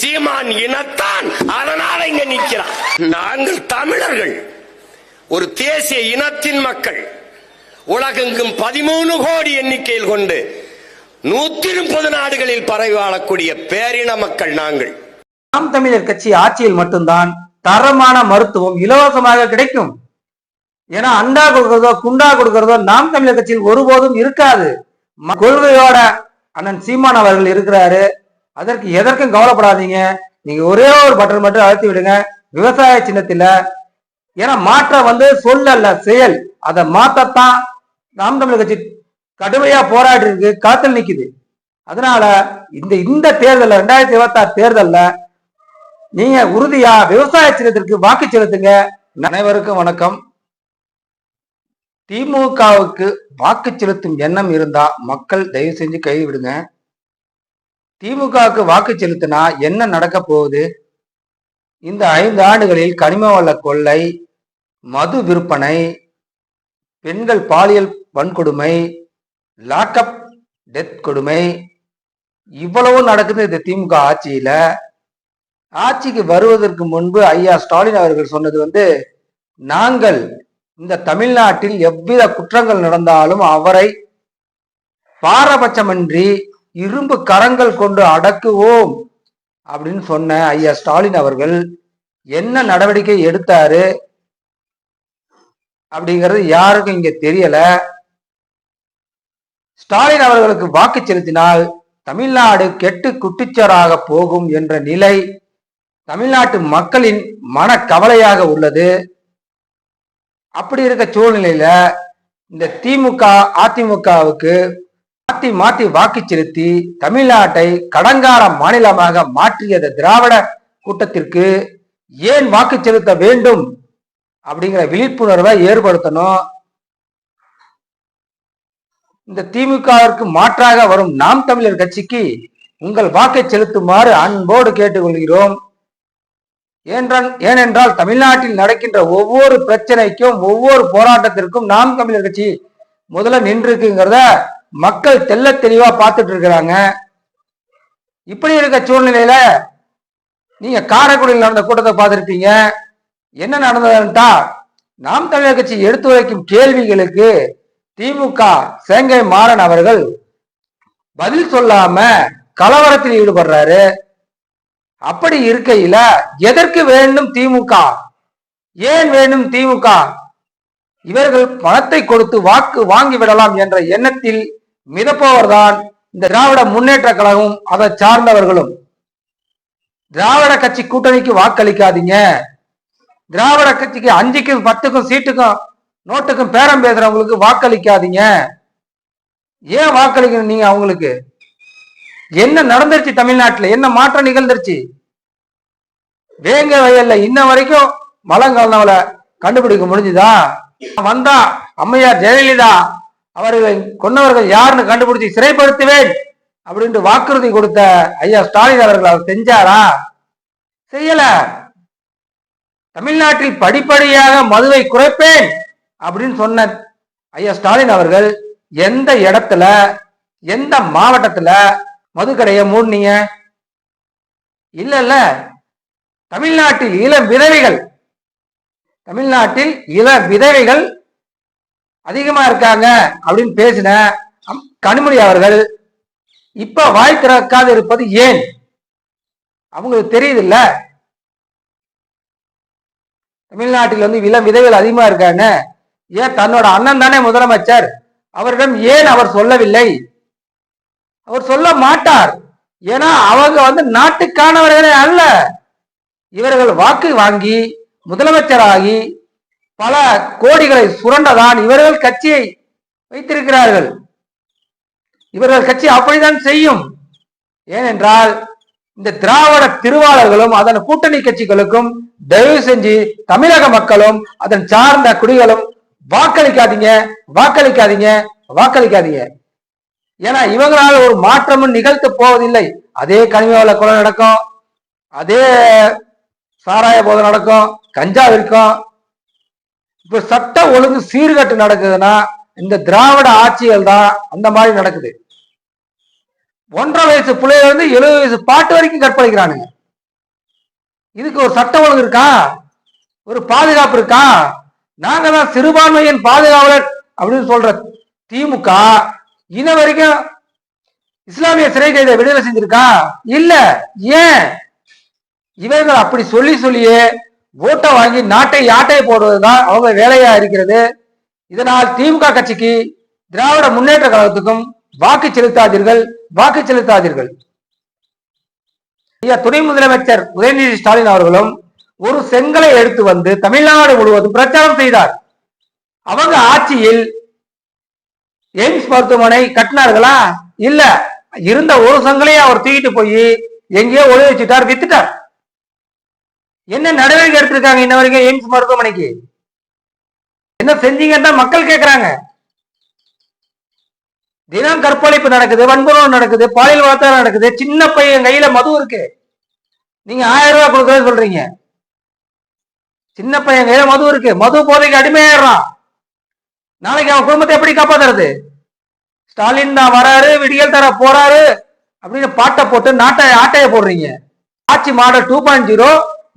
சீமான் இனத்தான், அதனால இங்க நிற்கிறான். நாங்கள் தமிழர்கள் ஒரு தேசிய இனத்தின் மக்கள். உலகெங்கும் 13 கோடி எண்ணிக்கையில் கொண்டு 130 நாடுகளில் பரவி வாழக்கூடிய பேரின மக்கள் நாங்கள். நாம் தமிழர் கட்சி ஆட்சியில் மட்டும்தான் தரமான மருத்துவம் இலவசமாக கிடைக்கும். ஏன்னா அண்டா கொடுக்கிறதோ குண்டா கொடுக்கிறதோ நாம் தமிழர் கட்சியில் ஒருபோதும் இருக்காது. கொள்கையோட அண்ணன் சீமான் அவர்கள் இருக்கிறாரு. அதற்கு எதற்கும் கவலைப்படாதீங்க. நீங்க ஒரே ஒரு பட்டன் மட்டும் அழுத்தி விடுங்க, விவசாய சின்னத்துல. ஏன்னா மாற்றம் சொல்லல்ல, செயல். அதை மாத்தத்தான் நாம் தமிழர் கட்சி கடுமையா போராடி இருக்கு, காத்தில் நிக்குது. அதனால இந்த தேர்தல் 2026 தேர்தல்ல நீங்க உறுதியா விவசாய சின்னத்திற்கு வாக்கு செலுத்துங்க. அனைவருக்கும் வணக்கம். திமுகவுக்கு வாக்கு செலுத்தும் எண்ணம் இருந்தா மக்கள் தயவு செஞ்சு கை விடுங்க. திமுகவுக்கு வாக்கு செலுத்தினா என்ன நடக்க போகுது? இந்த 5 ஆண்டுகளில் கனிம வள கொள்ளை, மது விற்பனை, பெண்கள் பாலியல் வன்கொடுமை, லாக்அப் டெத் கொடுமை, இவ்வளவு நடக்குது இந்த திமுக ஆட்சியில. ஆட்சிக்கு வருவதற்கு முன்பு ஐயா ஸ்டாலின் அவர்கள் சொன்னது நாங்கள் இந்த தமிழ்நாட்டில் எவ்வித குற்றங்கள் நடந்தாலும் அவரை பாரபட்சமின்றி இரும்பு கரங்கள் கொண்டு அடக்குவோம் அப்படின்னு சொன்ன ஐயா ஸ்டாலின் அவர்கள் என்ன நடவடிக்கை எடுத்தாரு அப்படிங்கிறது யாருக்கும் இங்க தெரியல. ஸ்டாலின் அவர்களுக்கு வாக்கு செலுத்தினால் தமிழ்நாடு கெட்டு குட்டிச்சோராக போகும் என்ற நிலை தமிழ்நாட்டு மக்களின் மன கவலையாக உள்ளது. அப்படி இருக்க சூழ்நிலையில இந்த திமுக அதிமுகவுக்கு மாற்றி மாற்றி வாக்கு செலுத்தி தமிழ்நாட்டை கடங்கார மாநிலமாக மாற்றியது திராவிட கூட்டத்திற்கு ஏன் வாக்கு செலுத்த வேண்டும் அப்படிங்கிற விழிப்புணர்வை ஏற்படுத்தணும். இந்த திமுகவிற்கு மாற்றாக வரும் நாம் தமிழர் கட்சிக்கு உங்கள் வாக்கை செலுத்துமாறு அன்போடு கேட்டுக்கொள்கிறோம். ஏனென்றால் தமிழ்நாட்டில் நடக்கின்ற ஒவ்வொரு பிரச்சனைக்கும் ஒவ்வொரு போராட்டத்திற்கும் நாம் தமிழர் கட்சி முதல்ல நின்றுக்குங்கிறத மக்கள் தெல்ல தெளிவா பார்த்துட்டு இருக்கிறாங்க. இப்படி இருக்க சூழ்நிலையில நீங்க காரைக்குடியில் நடந்த கூட்டத்தை பார்த்திருப்பீங்க. என்ன நடந்ததுன்ட்டா, நாம் தமிழர் கட்சி எடுத்து வைக்கும் கேள்விகளுக்கு திமுக சேங்கை மாறன் அவர்கள் பதில் சொல்லாம கலவரத்தில் ஈடுபடுறாரு. அப்படி இருக்கையில எதற்கு வேண்டும் திமுக? ஏன் வேண்டும் திமுக? இவர்கள் பணத்தை கொடுத்து வாக்கு வாங்கி விடலாம் என்ற எண்ணத்தில் மிதப்பவர்தான் இந்த திராவிட முன்னேற்ற கழகம், அதை சார்ந்தவர்களும். திராவிட கட்சி கூட்டணிக்கு வாக்களிக்காதீங்க. திராவிட கட்சிக்கு 5க்கும் 10க்கும் சீட்டுக்கும் நோட்டுக்கும் பேரம் பேசுறவங்களுக்கு வாக்களிக்காதீங்க. ஏன் வாக்களிக்கணும் நீங்க? அவங்களுக்கு என்ன நடந்துருச்சு? தமிழ்நாட்டுல என்ன மாற்றம் நிகழ்ந்துருச்சு? வேங்க வயல்ல இன்ன வரைக்கும் மலங்காலவளை கண்டுபிடிக்க முடிஞ்சுதா? வந்தா அம்மையார் ஜெயலலிதா அவர்களை கொன்னவர்கள் யாருன்னு கண்டுபிடிச்சு சிறைப்படுத்துவேன் அப்படின்ட்டு வாக்குறுதி கொடுத்த ஐயா ஸ்டாலின் அவர்கள் அவர் செஞ்சாரா? செய்யல. தமிழ்நாட்டில் படிப்படியாக மதுவை குறைப்பேன் அப்படின்னு சொன்ன ஐயா ஸ்டாலின் அவர்கள் எந்த இடத்துல எந்த மாவட்டத்துல மதுக்கடையை மூடுனீங்க? இல்ல. தமிழ்நாட்டில் இள விதவைகள் அதிகமா இருக்காங்க அப்படின்னு பேசின கனிமொழி அவர்கள் இப்ப வாய் திறக்காது இருப்பது ஏன்? அவங்களுக்கு தெரியுது இல்ல, தமிழ்நாட்டில் இளம் விதவைகள் அதிகமா இருக்காங்க. ஏன் தன்னோட அண்ணன் தானே முதலமைச்சர், அவரிடம் ஏன் அவர் சொல்லவில்லை? அவர் சொல்ல மாட்டார். ஏன்னா அவங்க நாட்டுக்கானவர்களே அல்ல. இவர்கள் வாக்கு வாங்கி முதலமைச்சராகி பல கோடிகளை சுரண்டதான் இவர்கள் கட்சியை வைத்திருக்கிறார்கள். இவர்கள் கட்சி அப்படித்தான் செய்யும். ஏனென்றால் இந்த திராவிட திருவாளர்களும் அதன் கூட்டணி கட்சிகளுக்கும் தயவு செஞ்சு தமிழக மக்களும் அதன் சார்ந்த குடிகளும் வாக்களிக்காதீங்க, வாக்களிக்காதீங்க, வாக்களிக்காதீங்க. ஏன்னா இவங்களால ஒரு மாற்றமும் நிகழ்த்த போவதில்லை. அதே கனிம வள கொலை நடக்கும், அதே சாராய போதை நடக்கும், கஞ்சா இருக்கும். இப்ப சட்ட ஒழுங்கு சீர்கட்டு நடக்குதுன்னா இந்த திராவிட ஆட்சிகள் தான் அந்த மாதிரி நடக்குது. 1.5 வயசு பிள்ளையில 70 வயசு பாட்டு வரைக்கும் கற்பழிக்கிறானுங்க. இதுக்கு ஒரு சட்டம் ஒழுங்கு இருக்கா? ஒரு பாதுகாப்பு இருக்கா? நாங்க தான் சிறுபான்மையின் பாதுகாவலர் அப்படின்னு சொல்ற திமுக இன்ன வரைக்கும் இஸ்லாமிய சிறை கைதை விடுதலை செஞ்சிருக்கா? இல்ல. ஏன்? இவர்கள் அப்படி சொல்லி சொல்லியே ஓட்டை வாங்கி நாட்டை யாட்டை போடுவதுதான் அவங்க வேலையா இருக்கிறது. இதனால் திமுக கட்சிக்கு, திராவிட முன்னேற்ற கழகத்துக்கும் வாக்கு செலுத்தாதீர்கள், வாக்கு செலுத்தாதீர்கள். துணை முதலமைச்சர் உதயநிதி ஸ்டாலின் அவர்களும் ஒரு செங்கலை எடுத்து வந்து தமிழ்நாடு முழுவதும் பிரச்சாரம் செய்தார். அவங்க ஆட்சியில் எய்ம்ஸ் மருத்துவமனை கட்டினார்களா? இல்ல. இருந்த ஒரு செங்கலையை அவர் தூக்கிட்டு போய் எங்கேயோ ஒளி வச்சுட்டார், வித்துட்டார். என்ன நடவடிக்கை எடுத்திருக்காங்க இன்ன வரைக்கும் எய்ம்ஸ் மருத்துவமனைக்கு? என்ன செஞ்சீங்கன்னா மக்கள் கேட்கிறாங்க. தினம் கற்பழிப்பு நடக்குது, வன்புணர்வு நடக்குது, பாலியல் பலாத்காரம் நடக்குது. சின்ன பையன் கையில மது இருக்கு, நீங்க 1000 ரூபாய் கொடுக்கறேன்னு சொல்றீங்க. சின்ன பையன் கையில மது இருக்கு, மது போதைக்கு அடிமையாயிடுறான். நாளைக்கு அவன் குடும்பத்தை எப்படி காப்பாத்துறது? ஸ்டாலின் தான் வராரு, விடியல் தர போறாரு அப்படின்னு பாட்டை போட்டு நாட்டை ஆட்டைய போடுறீங்க. ஆட்சி மாடல் 2.0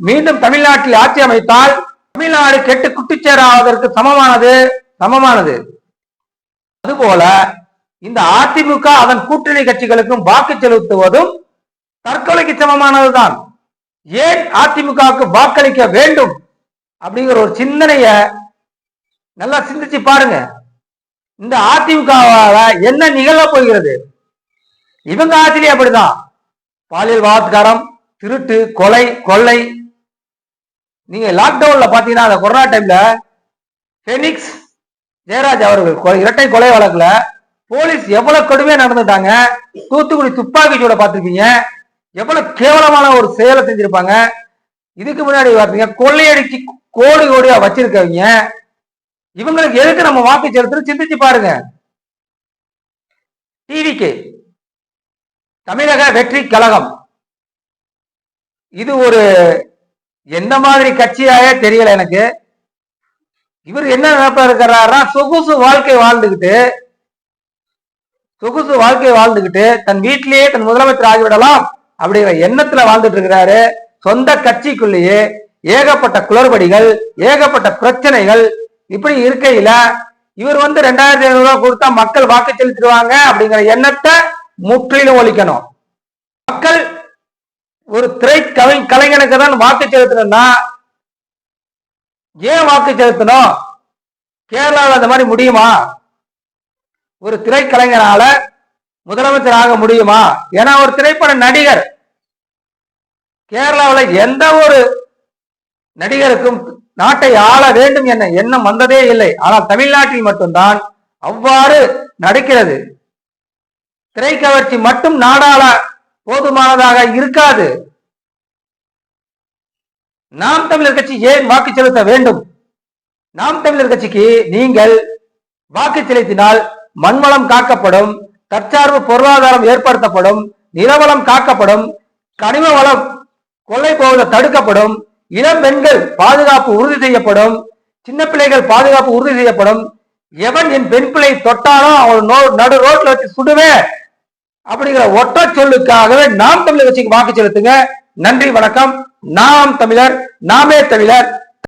மீண்டும் தமிழ்நாட்டில் ஆட்சி அமைத்தால் தமிழ்நாடு கெட்டு குட்டிச்சேராவதற்கு சமமானது. அதுபோல இந்த அதிமுக அதன் கூட்டணி கட்சிகளுக்கும் வாக்கு செலுத்துவதும் தற்கொலைக்கு சமமானதுதான். ஏன் அதிமுகவுக்கு வாக்களிக்க வேண்டும் அப்படிங்கிற ஒரு சிந்தனைய நல்லா சிந்திச்சு பாருங்க. இந்த அதிமுகவால என்ன நிகழ போகிறது? இவங்க ஆட்சியிலே அப்படிதான். பாலியல் பலாத்காரம், திருட்டு, கொலை, கொள்ளை. நீங்க லாக்டவுன்ல பாத்தீங்கன்னா அந்த கொரோனா டைம்ல பெனிக்ஸ் ஜெயராஜ் அவர்கள் இரட்டை கொலை வழக்குல போலீஸ் எவ்வளவு கடுமையா நடந்துட்டாங்க. தூத்துக்குடி துப்பாக்கி சூட பார்த்திருப்பீங்க. எவ்வளவு கேவலமான ஒரு செயலை செஞ்சிருப்பாங்க. இதுக்கு முன்னாடி பார்த்தீங்க கொள்ளையடிச்சு கோடி கோடியா வச்சிருக்கவங்க. இவங்களுக்கு எதுக்கு நம்ம வாக்கு செலுத்துறது சிந்திச்சு பாருங்க. டிவிக்கு தமிழக வெற்றி கழகம் இது ஒரு எந்த மாதிரி கட்சியாயே தெரியல எனக்கு. இவர் என்ன நினைப்பா இருக்கிறாரா, சொகுசு வாழ்க்கை வாழ்ந்துகிட்டு தன் வீட்டிலேயே தன் முதலமைச்சர் ஆகிவிடலாம் அப்படிங்கிற எண்ணத்துல வாழ்ந்துட்டு இருக்கிறாரு. சொந்த கட்சிக்குள்ளேயே ஏகப்பட்ட குளறுபடிகள், ஏகப்பட்ட பிரச்சனைகள். இப்படி இருக்கையில இவர் 2500 ரூபாய் கொடுத்தா மக்கள் வாக்கு செலுத்திடுவாங்க அப்படிங்கிற எண்ணத்தை முற்றிலும் ஒழிக்கணும். மக்கள் ஒரு திரை கலைஞனுக்கு தான் வாக்கு செலுத்தணும்னா ஏன் வாக்கு செலுத்தணும்? கேரளாவில் அந்த மாதிரி முடியுமா? ஒரு திரைக்கலைஞரால முதலமைச்சர் ஆக முடியுமா? ஏன்னா ஒரு திரைப்பட நடிகர். கேரளாவில் எந்த ஒரு நடிகருக்கும் நாட்டை ஆள வேண்டும் என்ற எண்ணம் வந்ததே இல்லை. ஆனால் தமிழ்நாட்டில் மட்டும்தான் அவ்வாறு நடக்கிறது. திரைக்கவர்ச்சி மட்டும் நாடாள போதுமானதாக இருக்காது. நாம் தமிழர் கட்சி ஏன் வாக்கு செலுத்த வேண்டும்? நாம் தமிழர் கட்சிக்கு நீங்கள் வாக்கு செலுத்தினால் மண்வளம் காக்கப்படும், தற்சார்பு பொருளாதாரம் ஏற்படுத்தப்படும், நிலவளம் காக்கப்படும், கனிம வளம் கொள்ளை போவதை தடுக்கப்படும், இளம் பெண்கள் பாதுகாப்பு உறுதி செய்யப்படும், சின்ன பிள்ளைகள் பாதுகாப்பு உறுதி செய்யப்படும். எவன் என் பெண் பிள்ளை தொட்டாலும் அவன் நடு ரோட்ல வச்சு சுடுவேன் அப்படிங்கிற ஒற்ற சொல்லுக்காகவே நாம் தமிழர் கட்சிக்கு வாக்கு செலுத்துங்க. நன்றி, வணக்கம். நாம் தமிழர், நாமே தமிழர்.